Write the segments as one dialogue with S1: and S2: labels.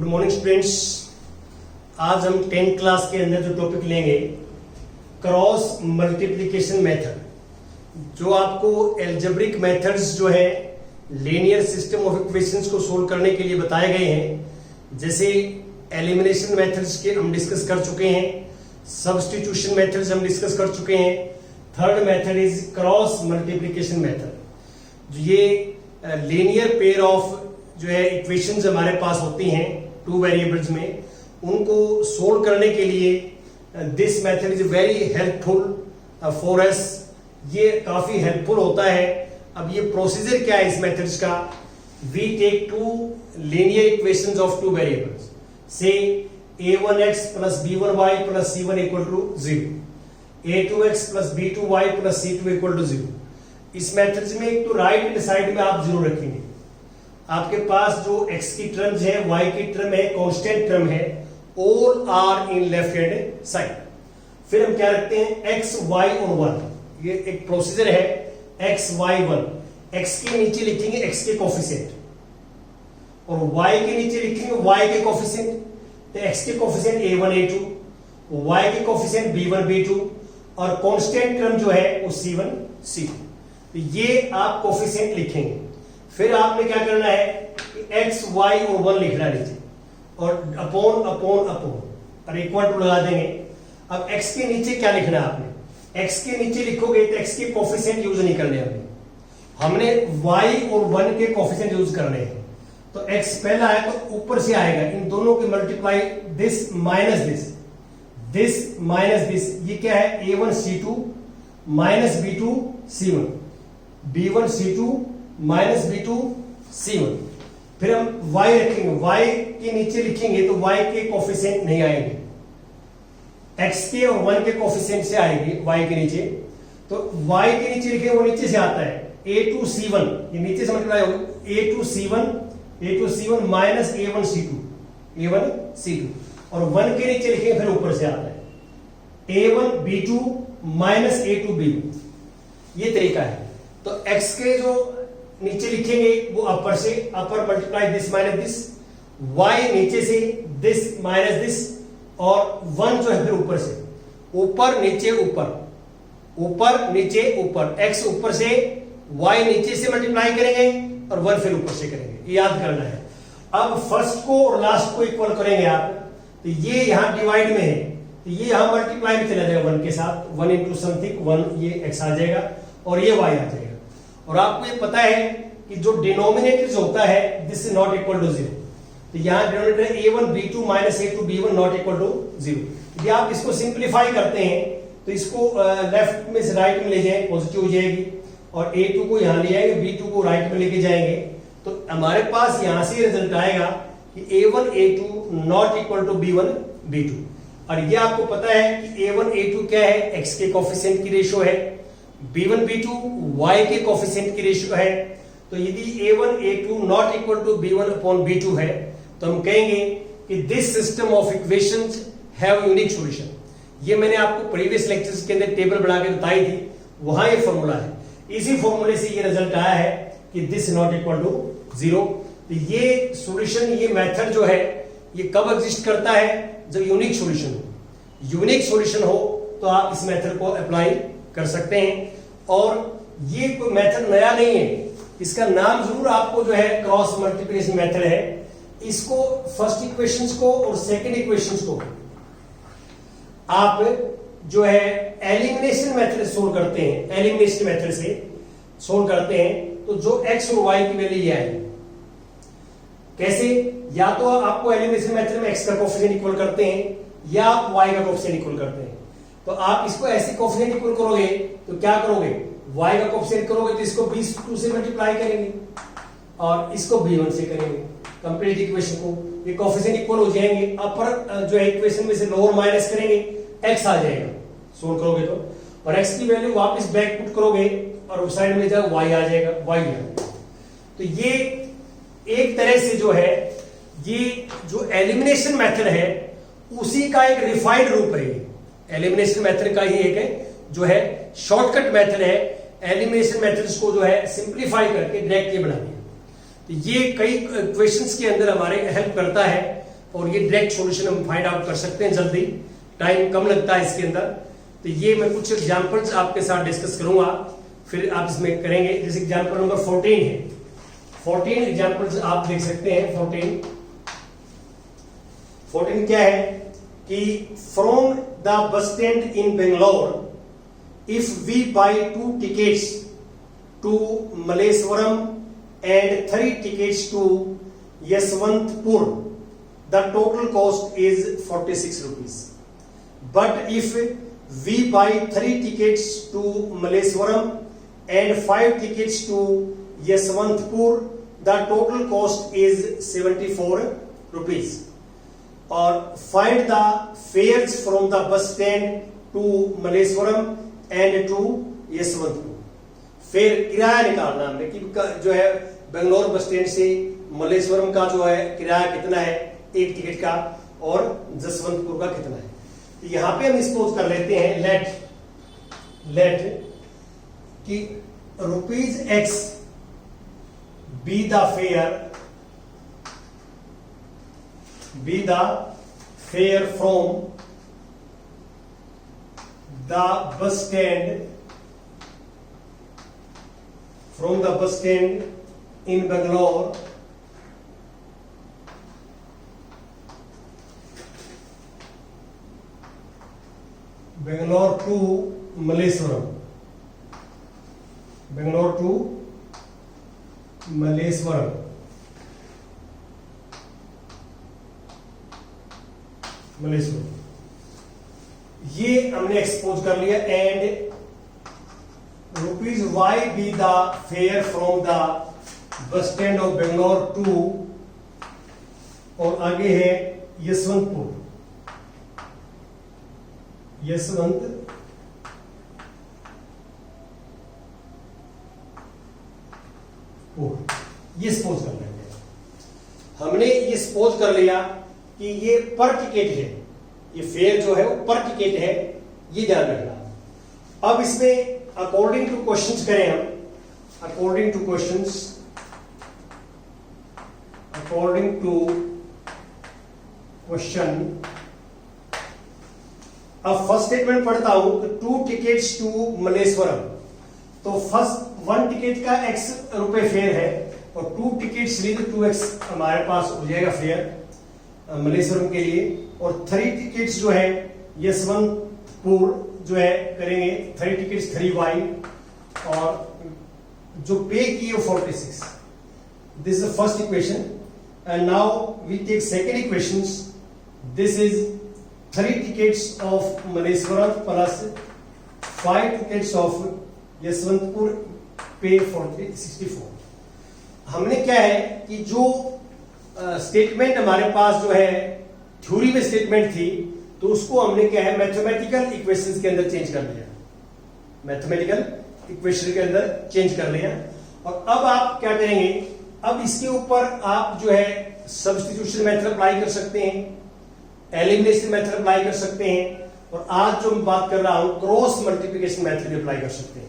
S1: Good morning students. आज हम 10th class के अंदर जो टॉपिक लेंगे क्रॉस मल्टीप्लिकेशन मेथड, जो आपको एल्जेब्रिक मेथड्स जो है लीनियर सिस्टम ऑफ इक्वेशंस को सोल्व करने के लिए बताए गए हैं। जैसे एलिमिनेशन मेथड्स के हम डिस्कस कर चुके हैं, सब्स्टिट्यूशन मेथड्स हम डिस्कस कर चुके हैं। Third method is cross multiplication method. ये लीनियर पेयर ऑफ जो है इक्वेशंस हमारे पास होती हैं टू वेरिएबल्स में, उनको सोल्व करने के लिए this method is very helpful for us. ये काफी हेल्पफुल होता है। अब ये प्रोसीजर क्या है इस मेथड्स का? We take two linear equations of two variables, say a1x plus b1y plus c1 equal to 0, a2x plus b2y plus c2 equal to 0। इस मेथड्स में एक तो राइट हैंड साइड में आप जरूर रखेंगे, आपके पास जो x की टर्म्स है, y की टर्म है, कांस्टेंट टर्म है, all are in left hand side. फिर हम क्या रखते हैं? x y और 1। ये एक प्रोसीजर है x y 1। x के नीचे लिखेंगे x के कोफिशिएंट और y के नीचे लिखेंगे y के कोफिशिएंट। तो x के कोफिशिएंट a1 a2, y के कोफिशिएंट b1 b2 और कांस्टेंट टर्म जो है वो c1 c2। तो ये आप कोफिशिएंट लिखेंगे। फिर आपने क्या करना है कि x y और 1 लिखना नीचे और अपॉन अपॉन अपॉन और इक्वल टू लगा देंगे। अब x के नीचे क्या लिखना है आपने? x के नीचे लिखोगे तो x के कोफिशिएंट यूज नहीं करने हमने y और 1 के कोफिशिएंट यूज करने हैं। तो x पहला है तो ऊपर से आएगा, इन दोनों की multiply, this minus this, this minus this. ये क्या है? a1 c2 minus b2 c1, b1 c2 minus b2 c1। फिर हम y रखेंगे, y के नीचे लिखेंगे तो y के कोफिशिएंट नहीं आएंगे, x के और 1 के कोफिशिएंट से आएंगे y के नीचे। तो y के नीचे लिखेंगे, वो नीचे से आता है a2 c1, ये नीचे से मल्टीप्लाई होगा a2 c1 minus a1 c2 और 1 के नीचे लिखेंगे फिर ऊपर से आता है a1 b2 minus a2 b1। ये तरीका है। तो x के जो नीचे लिखेंगे वो अपर से, upper multiply this minus this, y नीचे से दिस माइनस दिस और 1 जो है फिर ऊपर से, ऊपर नीचे ऊपर, ऊपर नीचे ऊपर, x ऊपर से y नीचे से मल्टीप्लाई करेंगे और 1 फिर ऊपर से करेंगे। ये याद करना है। अब फर्स्ट को और लास्ट को इक्वल करेंगे आप, तो ये यहां डिवाइड में है तो ये यहां मल्टीप्लाई में चला जाएगा 1 के साथ, 1 इंटू समथिंग 1, ये x आ जाएगा और ये y आ जाएगा। और आपको ये पता है कि जो डिनोमिनेटर होता है this is not equal to 0, तो यहां denominator a1 b2 minus a2 b1 not equal to 0। यदि आप इसको सिंप्लीफाई करते हैं तो इसको लेफ्ट में से राइट में ले जाएं, पॉजिटिव हो जाएगी, और a2 को यहां ले आएंगे, b2 को राइट में लेके जाएंगे, तो हमारे पास यहां से रिजल्ट आएगा कि a1 a2 not equal to b1 b2। और ये आपको पता है कि a1 a2 क्या है? x के कोफिशिएंट की रेशियो है, b1 b2 y के कोफिशिएंट की रेशियो है। तो यदि a1 a2 not equal to b1 upon b2 है तो हम कहेंगे कि this system of equations have unique solution. ये मैंने आपको प्रीवियस लेक्चर्स के अंदर टेबल बना के बताई थी, वहां ये फॉर्मूला है। इसी फॉर्मूले से ये रिजल्ट आया है कि दिस नॉट इक्वल टू 0। तो ये सॉल्यूशन, ये मेथड जो है ये कब एग्जिस्ट करता है? जब यूनिक सॉल्यूशन हो। यूनिक सॉल्यूशन हो तो आप इस मेथड को अप्लाई कर सकते हैं। और ये कोई मेथड नया नहीं है, इसका नाम जरूर आपको जो है क्रॉस मल्टीप्लिकेशन मेथड है। इसको फर्स्ट इक्वेशंस को और सेकंड इक्वेशंस को आप जो है एलिमिनेशन मेथड से सोल्व करते हैं, एलिमिनेशन मेथड से सोल्व करते हैं तो जो x और y की वैल्यू ये आएगी। कैसे? या तो आपको एलिमिनेशन मेथड में x का कोफिशिएंट इक्वल करते हैं या आप y का कोफिशिएंट इक्वल करते हैं। तो आप इसको ऐसे कोफिशिएंट इक्वल करोगे तो क्या करोगे? y का कोफिशिएंट करोगे तो इसको b2 से मल्टीप्लाई करेंगे और इसको b1 से करेंगे, कंप्लीट इक्वेशन को, ये कोफिशिएंट इक्वल हो जाएंगे। अपर जो है इक्वेशन में से लोअर माइनस करेंगे, x आ जाएगा सोल्व करोगे तो, और x की वैल्यू वापस बैक पुट करोगे और उस साइड में जाए y आ जाएगा, y आ जाएगा। तो ये एक तरह से जो है ये जो एलिमिनेशन मेथड है उसी का एक रिफाइंड रूप है। एलिमिनेशन मेथड का ही एक है जो है शॉर्टकट मेथड है। एलिमिनेशन मेथड्स को जो है सिंप्लीफाई करके डायरेक्ट ये बना दिया। तो ये कई क्वेश्चंस के अंदर हमारे हेल्प करता है। और ये डायरेक्ट सॉल्यूशन हम फाइंड आउट कर सकते हैं जल्दी, टाइम कम लगता है इसके अंदर। तो ये मैं कुछ एग्जांपल्स आपके साथ डिस्कस करूंगा, फिर आप इसमें करेंगे। जैसे एग्जांपल नंबर 14 है, 14 एग्जांपल्स आप देख सकते हैं। 14 क्या है कि from the bus stand in Bangalore if we buy 2 tickets to Malleswaram and 3 tickets to Yeshwantpur, the total cost is 46 rupees. But if we buy 3 tickets to Malleswaram and 5 tickets to Yeshwantpur, the total cost is 74 rupees. Or find the fares from the bus stand to Malleswaram and to Yeshwantpur. फिर किराया निकालना हमने कि जो है Bangalore bus stand से मल्लेश्वरम का जो है किराया कितना है एक टिकट का, और जसवंतपुर का कितना है। तो यहां पे हम सपोज कर लेते हैं लेट कि ₹X be the fair from the bus stand in Bangalore to Malleswaram, ये हमने एक्सपोज कर लिया। And ₹Y be the fare from the bus stand of Bangalore to, और आगे है यशवंतपुर, ये सपोज कर लेंगे। हमने ये सपोज कर लिया कि ये पर टिकट है, ये फेयर जो है वो पर टिकट है, ये ध्यान रखना। अब इसमें अकॉर्डिंग टू क्वेश्चंस करें हम, अकॉर्डिंग टू क्वेश्चन। अब फर्स्ट स्टेटमेंट पढ़ता हूं, 2 tickets टू मल्लेश्वरम। तो फर्स्ट 1 टिकट का X रुपए फेयर है, और 2 tickets लिए तो 2X हमारे पास हो जाएगा फेयर मल्लेश्वरम के लिए। और 3 tickets जो है यशवंतपुर जो है करेंगे 3 tickets 3Y, और जो पे की 46। This is the first equation. And now we take second equations. This is 3 tickets of Malleshwaram plus 5 tickets of Yeshwantpur pay 64। हमने क्या है कि जो स्टेटमेंट हमारे पास जो है थ्योरी में स्टेटमेंट थी, तो उसको हमने क्या है मैथमेटिकल इक्वेशंस के अंदर चेंज कर लिया, मैथमेटिकल इक्वेशन के अंदर चेंज कर लिया। और अब आप क्या करेंगे, अब इसके ऊपर आप जो है सब्स्टिट्यूशन मेथड अप्लाई कर सकते हैं, एलिमिनेशन मेथड अप्लाई कर सकते हैं, और आज जो मैं बात कर रहा हूं क्रॉस मल्टीप्लिकेशन मेथड भी अप्लाई कर सकते हैं।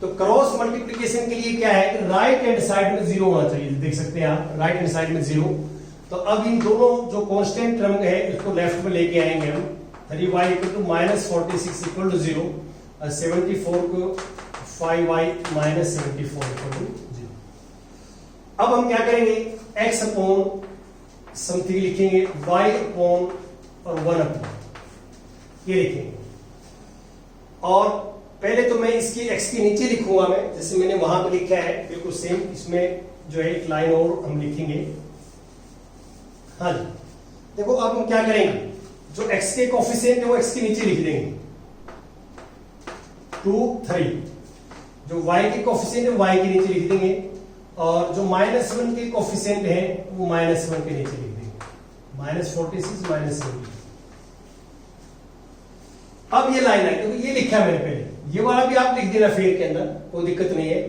S1: तो क्रॉस मल्टीप्लिकेशन के लिए क्या है, राइट हैंड साइड में 0 होना चाहिए। देख सकते हैं आप राइट हैंड साइड में 0। तो अब इन दोनों जो कांस्टेंट टर्म है इसको लेफ्ट में लेके आएंगे हम। 3y equal to -46 equal to 0, 74 को 5y माइनस 74 इक्वल टू 0। अब हम क्या करेंगे, x अपॉन समथिंग लिखेंगे, y अपॉन और 1 अपॉन ये लिखेंगे। और पहले तो मैं इसकी x के नीचे लिखूंगा मैं, जैसे मैंने वहां पे लिखा है बिल्कुल सेम, इसमें जो है एक लाइन और हम लिखेंगे। हाँ जी, देखो अब हम क्या करेंगे, जो x के कोफिशिएंट है वो x के नीचे लिख देंगे 2, 3। जो y के कोफिशिएंट है y के नीचे लिख देंगे, और जो -1 के कोफिशिएंट है वो -1 के नीचे लिख देंगे, -46 -70। अब ये लाइन आई, देखो ये लिखा है मैंने पहले, ये वाला भी आप लिख देना फेयर के अंदर, कोई दिक्कत नहीं है।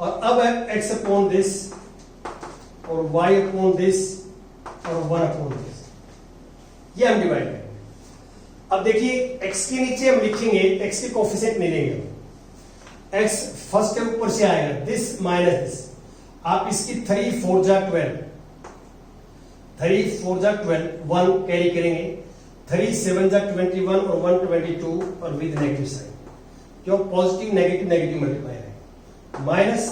S1: और अब है x अपॉन दिस और y अपॉन दिस और 1 अपॉन दिस, ये हम डिवाइड करेंगे। अब देखिए x के नीचे हम लिखेंगे, x के कोफिशिएंट नहीं लेंगे, x फर्स्ट के ऊपर से आएगा, दिस माइनस दिस। आप इसकी 3 4 जा 12, 3 4 जा 12 1 कैरी करेंगे, 3 7 जा 21 और 1 22 और विद नेगेटिव साइन, क्यों पॉजिटिव नेगेटिव नेगेटिव मल्टीप्लायर है, माइनस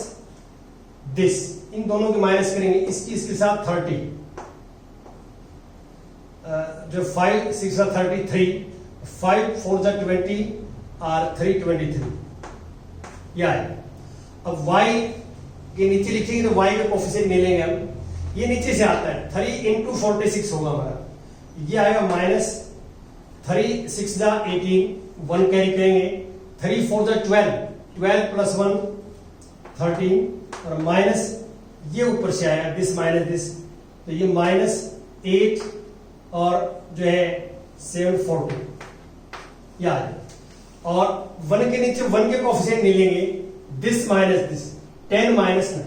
S1: दिस, इन दोनों के माइनस करेंगे, इसके साथ 30, जो 5 6 जा 33, 5 4 जा 20 और 3 23, यह है। अब y के नीचे लिखेंगे तो y का कोफिशिएंट ले लेंगे हम, ये नीचे से आता है 3 इंटू 46 होगा हमारा, ये आएगा माइनस 3 6 जा 18 1 कैरी करेंगे, 3 4 जा 12 12 प्लस 1 13 और माइनस ये ऊपर से आया दिस माइनस दिस, तो ये माइनस 8 और जो है 740 या है। और 1 के नीचे 1 के कोफिशिएंट नहीं लेंगे, this minus this 10 minus 9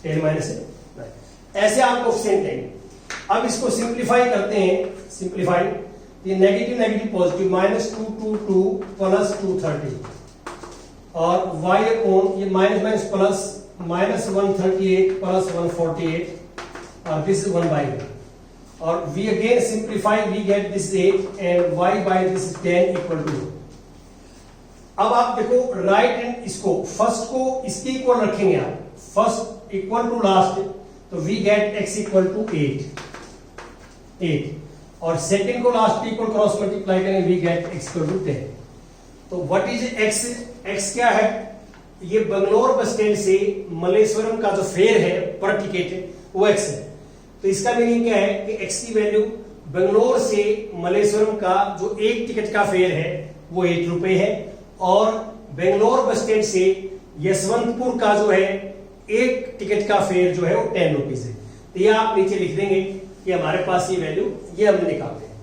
S1: 10 minus 9, ऐसे आप कोफिशिएंट लेंगे। अब इसको सिंप्लीफाई करते हैं, सिंप्लीफाई, ये negative negative positive, minus 222 plus 230 और y अपॉन ये minus minus plus minus 138 plus 148 और दिस 1/1 और we again simplify, we get this 8 and y by this 10 equal to 2। अब आप देखो राइट हैंड, इसको फर्स्ट को इसके इक्वल रखेंगे आप, फर्स्ट इक्वल टू लास्ट, तो we get x equal to 8 और सेकंड को लास्ट इक्वल क्रॉस मल्टीप्लाई करेंगे, we get x equal to 10। तो व्हाट इज x क्या है, ये बंगलोर बस स्टैंड से मलेश्वरम का जो फेयर है पर टिकट वो x है। तो इसका मीनिंग क्या है कि x की वैल्यू बंगलोर से मलेश्वरम का जो एक टिकट का फेयर है वो 8 रुपए है और बेंगलोर बस स्टैंड से यशवंतपुर का जो है एक टिकट का फेयर जो है वो 10 रुपीज है। तो ये आप नीचे लिख देंगे कि हमारे पास ये वैल्यू ये हमने निकालते हैं।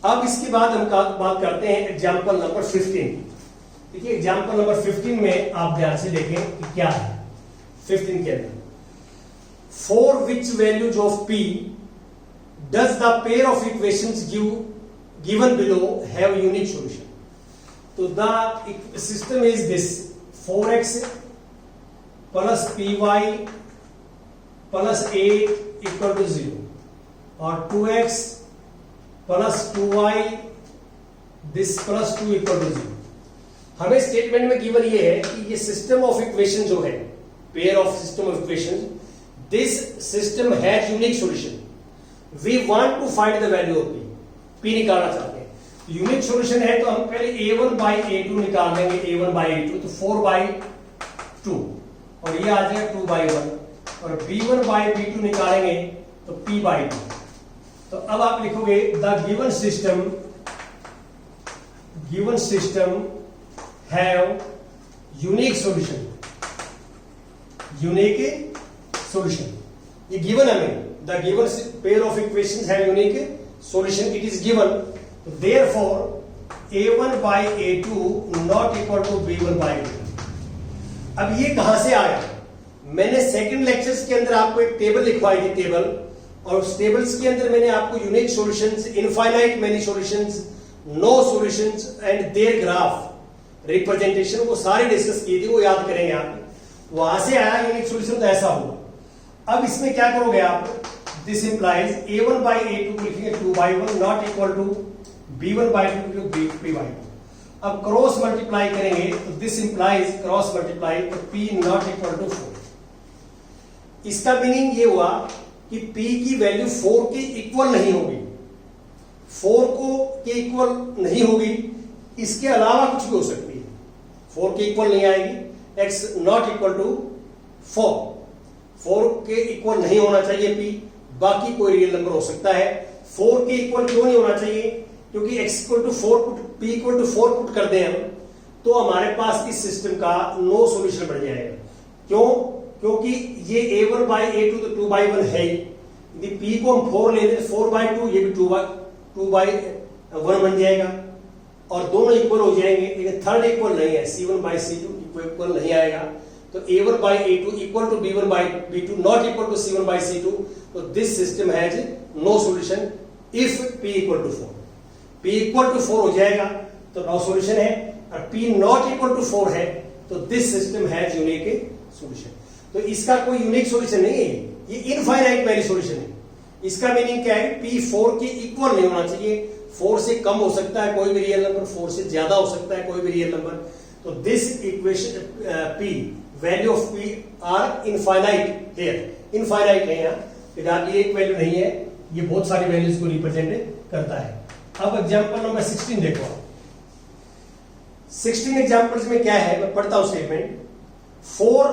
S1: अब इसके बाद हम बात करते हैं एग्जाम्पल नंबर 15। देखिए एग्जाम्पल नंबर 15 में आप ध्यान से देखें कि क्या है 15 के अंदर, for which values of p does the pair of equations given below have unique solution। तो the system is this, 4x plus py plus 8 equal to 0 और 2x plus 2y this plus 2 equal to 0। हमें statement में given ये है कि ये system of equation जो है, pair of system of equation, this system has unique solution, we want to find the value of p निकालना चाहते हैं। यूनिक सॉल्यूशन है तो हम पहले a1 by a2 निकाल लेंगे, a1 by a2 तो 4 by 2 और ये आ जाएगा 2 by 1 और b1 by b2 निकालेंगे तो p by 2। तो अब आप लिखोगे the given system have unique solution, ये गिवन हमें, the given pair of equations have unique solution, it is given, therefore a1 by a2 not equal to b1 by b2। अब ये कहां से आया, मैंने सेकंड लेक्चर्स के अंदर आपको एक टेबल लिखवाई थी, टेबल, और उस टेबल्स के अंदर मैंने आपको unique solutions, infinite many solutions, no solutions and their graph representation वो सारे डिस्कस किए थे, वो याद करेंगे आप, वहां से आया यूनिक सॉल्यूशन तो ऐसा होगा। अब इसमें क्या करोगे आप, this implies a1 by a2 लिखेंगे 2 by 1 not equal to b1 by 2 p by 2। अब क्रॉस मल्टीप्लाई करेंगे तो दिस इंप्लाइज क्रॉस मल्टीप्लाई तो p नॉट इक्वल टू 4। इसका मीनिंग ये हुआ कि p की वैल्यू 4 के इक्वल नहीं होगी, 4 को के इक्वल नहीं होगी, इसके अलावा कुछ भी हो सकती है, 4 के इक्वल नहीं आएगी, x नॉट इक्वल टू 4 के इक्वल नहीं होना चाहिए p, बाकी कोई रियल नंबर हो सकता है। 4 के इक्वल क्यों नहीं होना चाहिए, क्योंकि x equal to 4 p equal to 4 put कर दें हम तो हमारे पास इस सिस्टम का नो सॉल्यूशन बन जाएगा। क्यों, क्योंकि ये a1 by a2 तो 2 by 1 है ही, यदि p को हम 4 ले लें 4 by 2 ये भी 2 by 1 बन जाएगा और दोनों इक्वल हो जाएंगे, लेकिन थर्ड इक्वल नहीं है, c1 by c2 इक्वल नहीं आएगा। तो a1 by a2 equal to b1 by b2 not equal to c1 by c2, तो this system has no solution if p equal to 4। p equal to 4 हो जाएगा तो no solution है, और p not equal to 4 है तो this system has unique solution। तो इसका कोई यूनिक सॉल्यूशन नहीं है, ये इनफाइनाइट वैल्यू सॉल्यूशन है। इसका मीनिंग क्या है? P4 के इक्वल नहीं होना चाहिए, 4 से कम हो सकता है कोई भी रियल नंबर, 4 से ज्यादा हो सकता है कोई भी रियल नंबर। तो this equation P, value of P are infinite here, infinite है यहाँ, ये एक वैल्यू नहीं है, ये बहुत सारी वैल्यूज को रिप्रेजेंट करता है। अब एग्जांपल नंबर 16 देखो आप। 16 एग्जांपल्स में क्या है, मैं पढ़ता हूं statement. For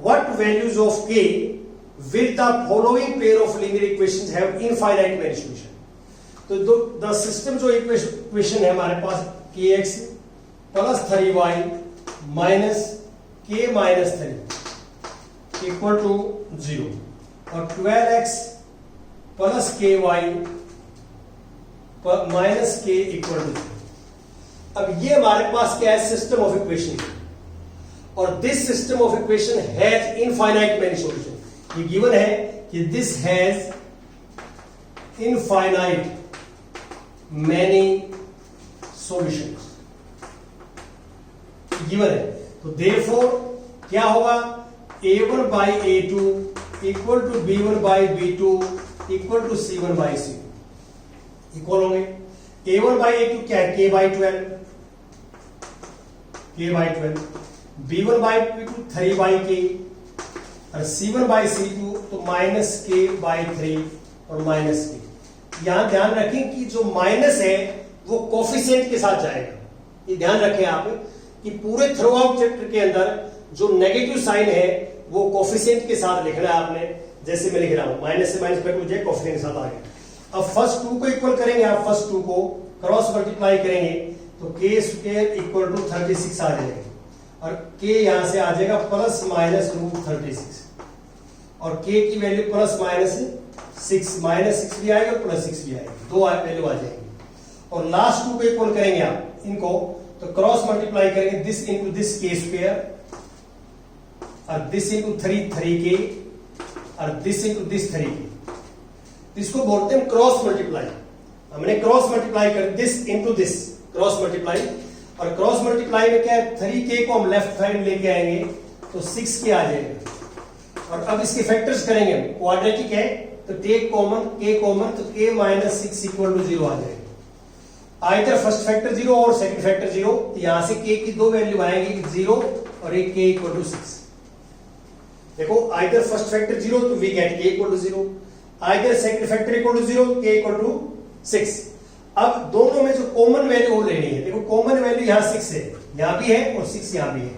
S1: what values of k will the following pair of linear equations have infinite many solution। तो द सिस्टम जो इक्वेशन है हमारे पास kx plus 3y minus k minus 3 equal to 0 और 12x plus ky minus k equal to 0। अब ये हमारे पास क्या है? सिस्टम ऑफ इक्वेशन, और this system of equation has infinite many solution. ये गिवन है कि this has infinite many solutions, given है। तो देयरफॉर क्या होगा? a1 by a2 equal to b1 by b2 equal to c1 by c2 equal होंगे। a1 by a2 क्या है? k by 12, b1 by b2 3 by k और c1 by c2 तो minus k by 3 और minus k। यहां ध्यान रखें कि जो माइनस है वो कोफिशिएंट के साथ जाएगा। ये ध्यान रखें आप कि पूरे थ्रू आउट चैप्टर के अंदर जो नेगेटिव साइन है वो कोफिशिएंट के साथ लिखना है आपने, जैसे मैं लिख रहा हूं, माइनस से माइनस कट हो जाए, कोफिशिएंट के साथ आ गया। अब फर्स्ट 2 को इक्वल करेंगे आप, फर्स्ट 2 को क्रॉस मल्टीप्लाई करेंगे तो k स्क्वायर इक्वल टू 36 आ जाएगा और k यहां से आ जाएगा प्लस माइनस रूट 36 और k की वैल्यू प्लस माइनस 6 भी आएगा और प्लस 6 भी आएगा, दो वैल्यू आ जाएगी। और लास्ट 2 को इक्वल करेंगे आप इनको तो क्रॉस मल्टीप्लाई करेंगे, this into this k square और दिस इंटू 3k और दिस इंटू दिस 3k। इसको बोलते हैं क्रॉस मल्टीप्लाई। हमने क्रॉस मल्टीप्लाई कर this into this cross multiply, और क्रॉस मल्टीप्लाई में क्या है? 3k को हम लेफ्ट साइड लेके आएंगे तो 6k आ जाएगा। और अब इसके फैक्टर्स करेंगे, क्वाड्रेटिक है तो टेक कॉमन, k कॉमन तो k माइनस 6 इक्वल टू 0 आ जाएगा। आइदर फर्स्ट फैक्टर 0 और सेकंड फैक्टर 0, तो यहां से k की दो वैल्यू आएंगी, 0 और एक k इक्वल टू 6। देखो आइदर फर्स्ट फैक्टर 0 तो we get k equal to 0, either second factor equal to 0, k equal to 6। अब दोनों में जो कॉमन वैल्यू और लेनी है, देखो कॉमन वैल्यू यहां 6 है, यहां भी है और 6 यहां भी है।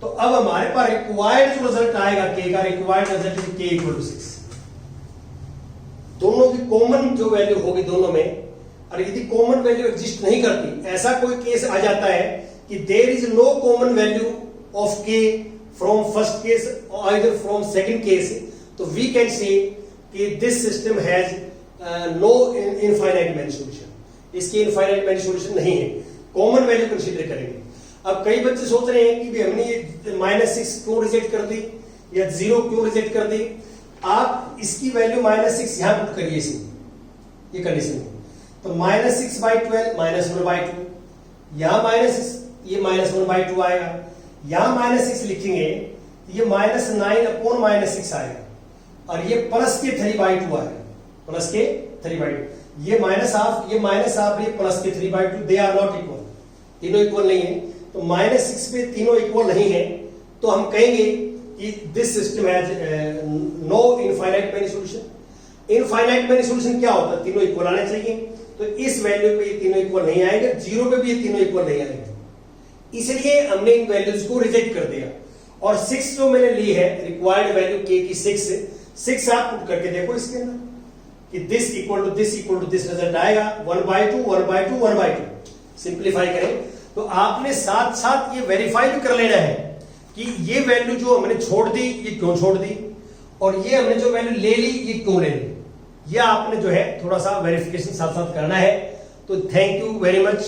S1: तो अब हमारे पास रिक्वायर्ड जो रिजल्ट आएगा k का, required result is k equal to 6। दोनों की कॉमन जो वैल्यू होगी दोनों में, और यदि कॉमन वैल्यू एग्जिस्ट नहीं करती, ऐसा कोई केस आ जाता है कि there is no common value of k from first case और आइदर फ्रॉम सेकंड केस, तो वी कैन से कि this system has no infinite many solution. इसकी इनफाइनाइट मेनी सॉल्यूशन नहीं है, कॉमन वैल्यू कंसीडर करेंगे। अब कई बच्चे सोच रहे हैं कि हमने ये -6 क्यों रिजेक्ट कर दी या 0 क्यों रिजेक्ट कर दी। आप इसकी वैल्यू -6 यहां पुट करिए, ये कंडीशन में तो -6/12 -1/2, यहां माइनस ये -1/2 आएगा, यहां -6 लिखेंगे ये -9/-6 आएगा और ये प्लस के 3/2 आएगा, प्लस के 3/2। ये -12 ये -12 ये प्लस के 3/2, दे आर नॉट इक्वल, तीनों इक्वल नहीं है। तो -6 पे तीनों इक्वल नहीं है तो हम कहेंगे कि this system has no infinite many solution. Infinite many solution क्या होता है? तीनों इक्वल आने चाहिए, तो इस वैल्यू पे ये तीनों इक्वल नहीं आएंगे, 0 पे भी ये तीनों इक्वल नहीं आएंगे, इसलिए हमने इन वैल्यूज को रिजेक्ट कर दिया। और 6 जो मैंने ली है रिक्वायर्ड वैल्यू k की 6 आप पुट करके देखो इसके अंदर कि this equal to this result आएगा 1/2 1/2 1/2। सिंप्लीफाई करें तो आपने साथ साथ ये वेरीफाई भी कर लेना है कि ये वैल्यू जो हमने छोड़ दी ये क्यों छोड़ दी, और ये हमने जो वैल्यू ले ली ये क्यों ले ली, ये आपने जो है थोड़ा सा वेरिफिकेशन साथ साथ करना है। तो थैंक यू वेरी मच।